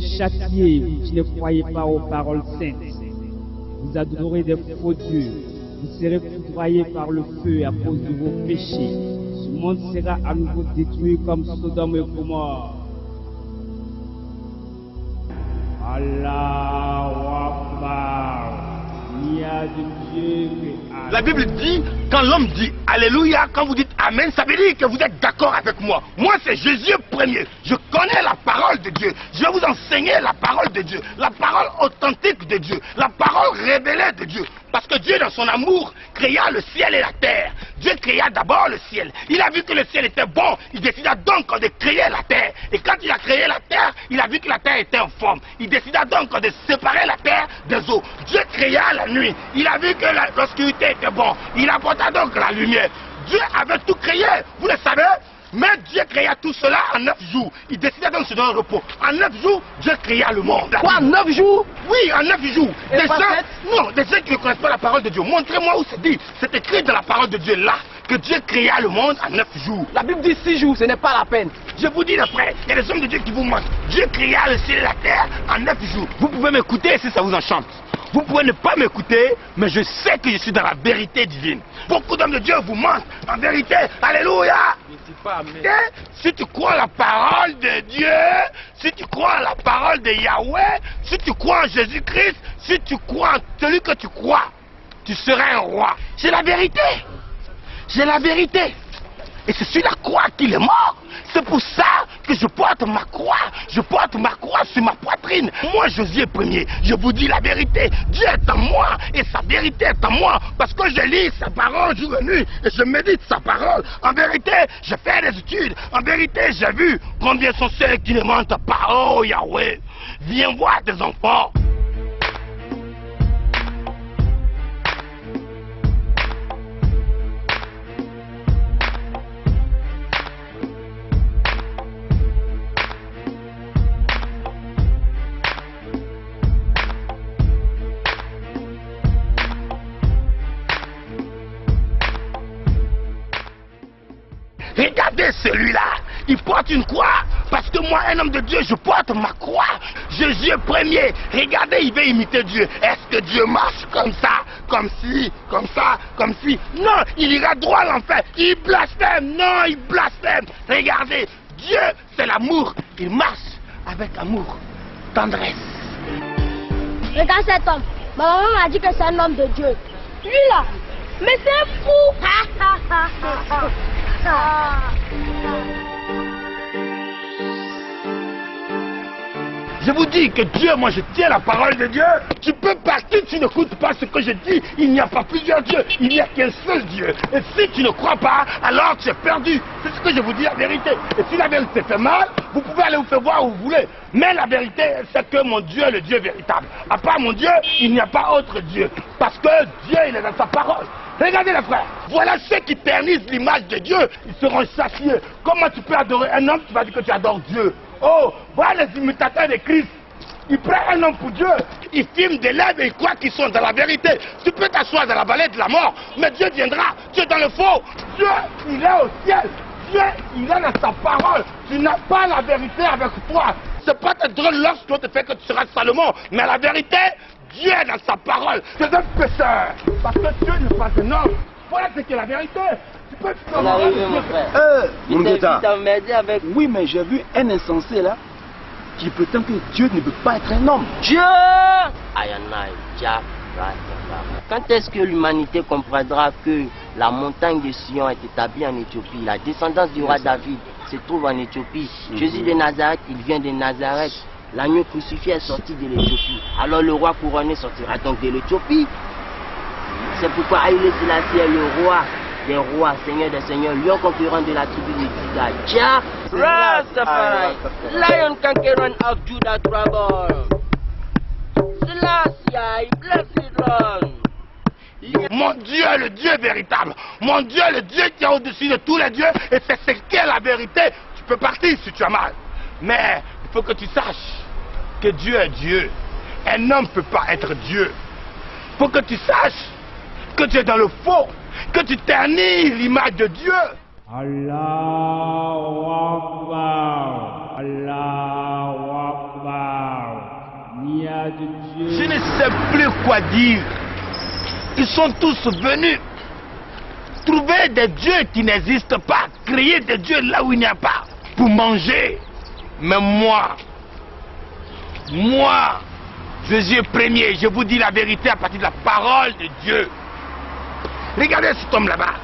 serez châtiés, vous qui ne croyez pas aux paroles saintes. Vous adorez des faux dieux. Vous serez foudroyés par le feu à cause de vos péchés. Ce monde sera à nouveau détruit comme Sodome et Gomorrhe. Allahu Akbar. Il y a de Dieu que Allah. La Bible dit, quand l'homme dit Alléluia, quand vous dites Amen, ça veut dire que vous êtes d'accord avec moi. Moi, c'est Jésus premier. Je connais la parole de Dieu. Je vais vous enseigner la parole de Dieu. La parole authentique de Dieu. La parole révélée de Dieu. Parce que Dieu, dans son amour, créa le ciel et la terre. Dieu créa d'abord le ciel. Il a vu que le ciel était bon. Il décida donc de créer la terre. Et quand il a créé la terre, il a vu que la terre était informe. Il décida donc de séparer la terre des eaux. Dieu créa la nuit. Il a vu que l'obscurité était bon. Il apporta donc la lumière. Dieu avait tout créé. Vous le savez? Mais Dieu créa tout cela en 9 jours. Il décida donc de se donner un repos. En 9 jours, Dieu créa le monde. Quoi, en 9 jours? Oui, en 9 jours. Et Des pas gens, sept? non, des gens qui ne connaissent pas la parole de Dieu. Montrez-moi où c'est dit. C'est écrit dans la parole de Dieu là que Dieu créa le monde en 9 jours. La Bible dit 6 jours, ce n'est pas la peine. Je vous dis, les frères, il y a des hommes de Dieu qui vous mentent. Dieu créa le ciel et la terre en 9 jours. Vous pouvez m'écouter si ça vous enchante. Vous pouvez ne pas m'écouter, mais je sais que je suis dans la vérité divine. Beaucoup d'hommes de Dieu vous mentent. En vérité, alléluia. Si tu crois la parole de Dieu, si tu crois la parole de Yahweh, si tu crois en Jésus-Christ, si tu crois en celui que tu crois, tu seras un roi. C'est la vérité. C'est la vérité. Et c'est sur la croix qu'il est mort. C'est pour ça que je porte ma croix. Je porte ma croix sur ma poitrine. Moi, Josué premier, je vous dis la vérité. Dieu est en moi et sa vérité est en moi. Parce que je lis sa parole jour et nuit et je médite sa parole. En vérité, je fais des études. En vérité, j'ai vu combien sont ceux qui ne mentent pas. Oh Yahweh, viens voir tes enfants. Regardez celui-là, il porte une croix, parce que moi, un homme de Dieu, je porte ma croix. Jésus premier, regardez, il veut imiter Dieu. Est-ce que Dieu marche comme ça, comme ci, comme ça, comme ci? Non, il ira droit à l'enfer. Il blasphème, non, il blasphème. Regardez, Dieu, c'est l'amour. Il marche avec amour, tendresse. Regarde cet homme. Ma maman m'a dit que c'est un homme de Dieu. Lui là, mais c'est un fou. Je vous dis que Dieu, moi je tiens la parole de Dieu. Tu peux partir, tu n'écoutes pas ce que je dis. Il n'y a pas plusieurs dieux, il n'y a qu'un seul Dieu. Et si tu ne crois pas, alors tu es perdu. C'est ce que je vous dis la vérité. Et si la vérité fait mal, vous pouvez aller vous faire voir où vous voulez. Mais la vérité, c'est que mon Dieu est le Dieu véritable. À part mon Dieu, il n'y a pas autre Dieu. Parce que Dieu, il est dans sa parole. Regardez les frères, voilà ceux qui ternissent l'image de Dieu, ils seront châtiés. Comment tu peux adorer un homme, tu vas dire que tu adores Dieu? Oh, voilà les imitateurs de Christ. Ils prennent un homme pour Dieu, ils filment des lèvres et ils croient qu'ils sont dans la vérité. Tu peux t'asseoir dans la vallée de la mort, mais Dieu viendra, tu es dans le faux. Dieu, il est au ciel, Dieu, il est dans sa parole. Tu n'as pas la vérité avec toi. C'est pas être drôle lorsqu'on te fait que tu seras Salomon, mais la vérité, Dieu est dans sa parole. C'est un pécheur. Parce que Dieu n'est pas un homme. Voilà ce qu'est la vérité. Tu peux te On arrive, mon frère. Avec... Oui, mais j'ai vu un insensé là qui prétend que Dieu ne peut pas être un homme. Dieu! Quand est-ce que l'humanité comprendra que la montagne de Sion est établie en Éthiopie? La descendance du roi David se trouve en Éthiopie. Jésus de Nazareth, il vient de Nazareth. L'agneau crucifié est sorti de l'Éthiopie. Alors le roi couronné sortira donc de l'Éthiopie. C'est pourquoi Haïlé Sélassie est le roi des rois, seigneur des seigneurs, lion conquérant de la tribu de Juda. Jah Rastafari, lion conqueror of Judah trouble. Selassie, blessed one. Mon Dieu est le Dieu véritable. Mon Dieu est le Dieu qui est au-dessus de tous les dieux. Et c'est ce qu'est la vérité. Tu peux partir si tu as mal. Mais il faut que tu saches que Dieu est Dieu. Un homme ne peut pas être Dieu. Il faut que tu saches que tu es dans le faux. Que tu ternis l'image de Dieu. Allahu Akbar. Allahu Akbar. de Dieu. Je ne sais plus quoi dire. Ils sont tous venus trouver des dieux qui n'existent pas, créer des dieux là où il n'y a pas, pour manger. Mais moi, Jésus premier, je vous dis la vérité à partir de la parole de Dieu. Regardez cet homme là-bas.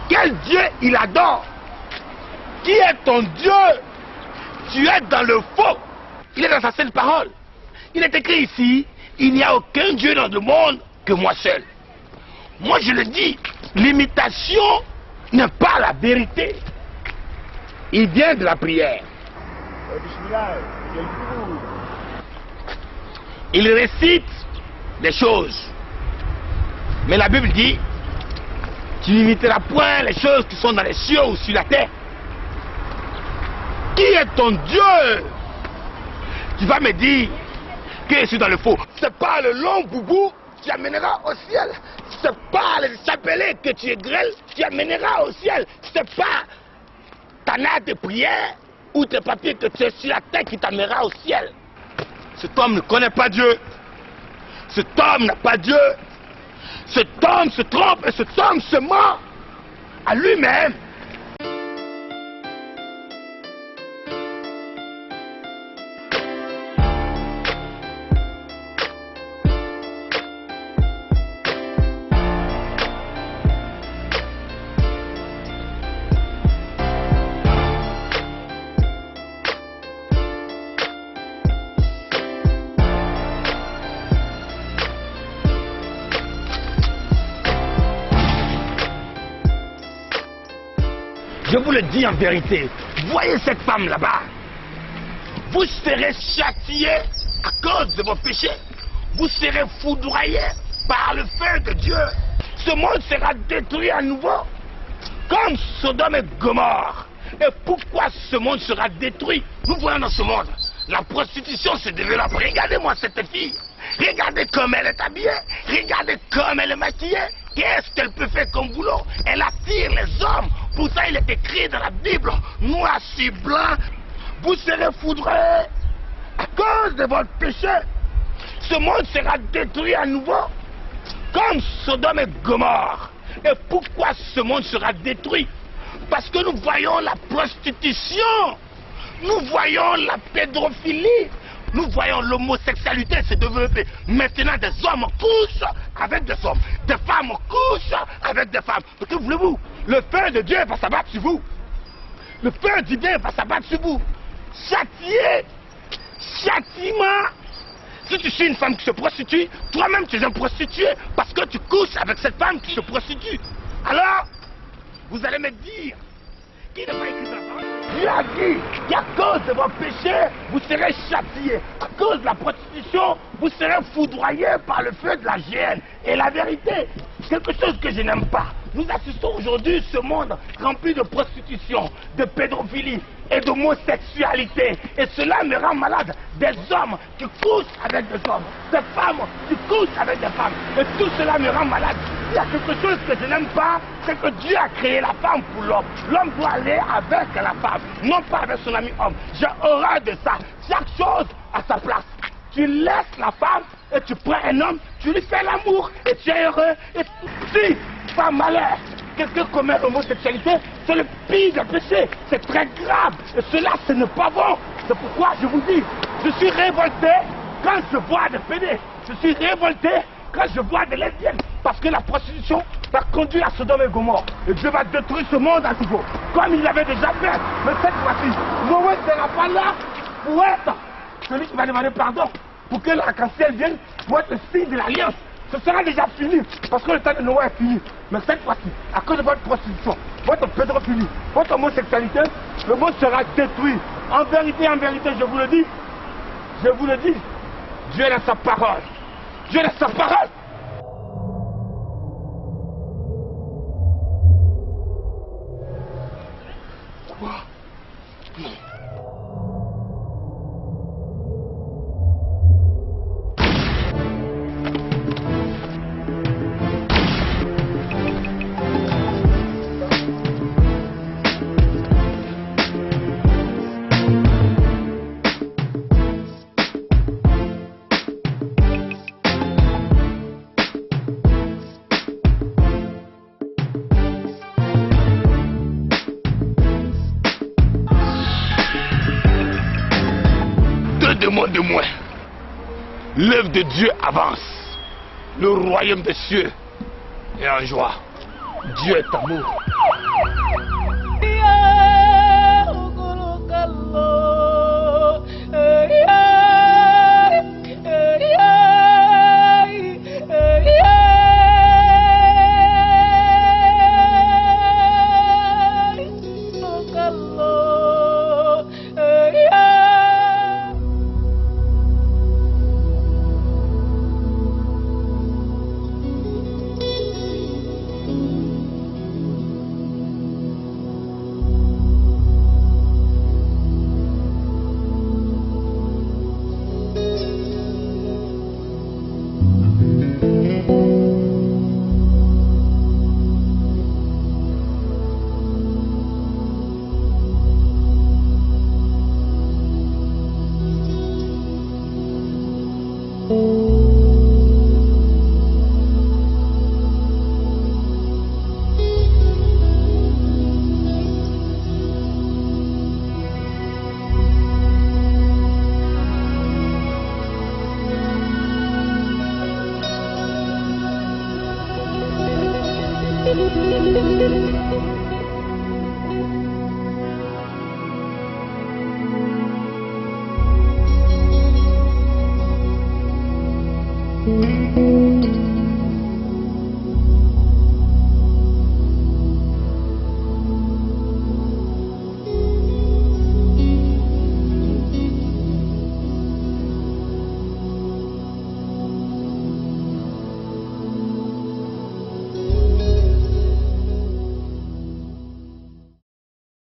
Quel Dieu il adore? Qui est ton Dieu? Tu es dans le faux. Il est dans sa sainte parole. Il est écrit ici, il n'y a aucun Dieu dans le monde que moi seul. Moi je le dis, l'imitation n'est pas la vérité. Il vient de la prière. Il récite des choses. Mais la Bible dit, tu n'imiteras point les choses qui sont dans les cieux ou sur la terre. Qui est ton Dieu? Tu vas me dire que je suis dans le faux. C'est pas le long boubou qui amènera au ciel. C'est pas les chapelets que tu égrèles qui amènera au ciel. C'est pas ta natte de prière ou tes papiers que tu as sur la tête qui t'amènera au ciel. Cet homme ne connaît pas Dieu. Cet homme n'a pas Dieu. Cet homme se trompe et cet homme se ment à lui-même. Je vous le dis en vérité, voyez cette femme là-bas. Vous serez châtiés à cause de vos péchés. Vous serez foudroyés par le feu de Dieu. Ce monde sera détruit à nouveau, comme Sodome et Gomorrhe. Et pourquoi ce monde sera détruit? Nous voyons dans ce monde, la prostitution se développe. Regardez-moi cette fille. Regardez comme elle est habillée. Regardez comme elle est maquillée. Qu'est-ce qu'elle peut faire comme boulot? Elle attire les hommes. Pourtant, il est écrit dans la Bible, noir sur blanc, vous serez foudroyés à cause de votre péché. Ce monde sera détruit à nouveau, comme Sodome et Gomorre. Et pourquoi ce monde sera détruit? Parce que nous voyons la prostitution, nous voyons la pédophilie, nous voyons l'homosexualité se développer. Maintenant, des hommes couchent avec des hommes, des femmes couchent avec des femmes. Que voulez-vous? Le feu de Dieu va s'abattre sur vous. Le feu divin va s'abattre sur vous. Châtier, châtiment. Si tu suis une femme qui se prostitue, toi-même tu es un prostitué parce que tu couches avec cette femme qui se prostitue. Alors, vous allez me dire, qui n'a pas écrit ça? Dieu a dit qu'à cause de vos péchés, vous serez châtiés. À cause de la prostitution, vous serez foudroyés par le feu de la géhenne. Et la vérité, quelque chose que je n'aime pas. Nous assistons aujourd'hui ce monde rempli de prostitution, de pédophilie et d'homosexualité. Et cela me rend malade. Des hommes qui couchent avec des hommes, des femmes qui couchent avec des femmes. Et tout cela me rend malade. Il y a quelque chose que je n'aime pas, c'est que Dieu a créé la femme pour l'homme. L'homme doit aller avec la femme, non pas avec son ami homme. J'ai horreur de ça. Chaque chose à sa place. Tu laisses la femme et tu prends un homme, tu lui fais l'amour et tu es heureux. Et si, pas malheur, quelqu'un commet l'homosexualité, c'est le pire des péchés. C'est très grave. Et cela, ce n'est pas bon. C'est pourquoi je vous dis, je suis révolté quand je vois des pédés. Je suis révolté quand je vois des lesbiennes. Parce que la prostitution va conduire à Sodome et Gomorrhe. Et Dieu va détruire ce monde à nouveau. Comme il l'avait déjà fait. Mais cette fois-ci, Noé ne sera pas là pour être celui qui va demander pardon. Pour que l'arc-en-ciel vienne pour être le signe de l'alliance. Ce sera déjà fini. Parce que le temps de Noé est fini. Mais cette fois-ci, à cause de votre prostitution, votre pédophilie, votre homosexualité, le monde sera détruit. En vérité, je vous le dis, Dieu est dans sa parole. Dieu est dans sa parole. Quoi? Non. demande de moins. L'œuvre de Dieu avance. Le royaume des cieux est en joie. Dieu est amour.